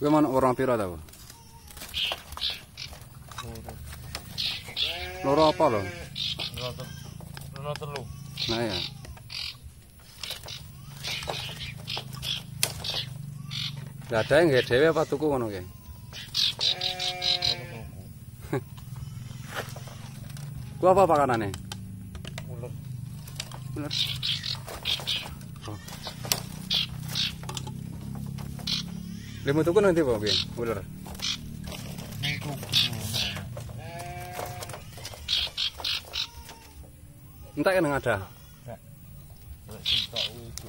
Kuwi mana orang pira ta, Bu? Loro apa lho? Loro telu. Nah ya. Lah ada nggih dhewe apa tuku ngono ki? Ku apa pakanane? Ular. Ular. Oh. Lemu tuku nanti apa piye? Ular. Entak kan ada. Enggak. Wis tok itu.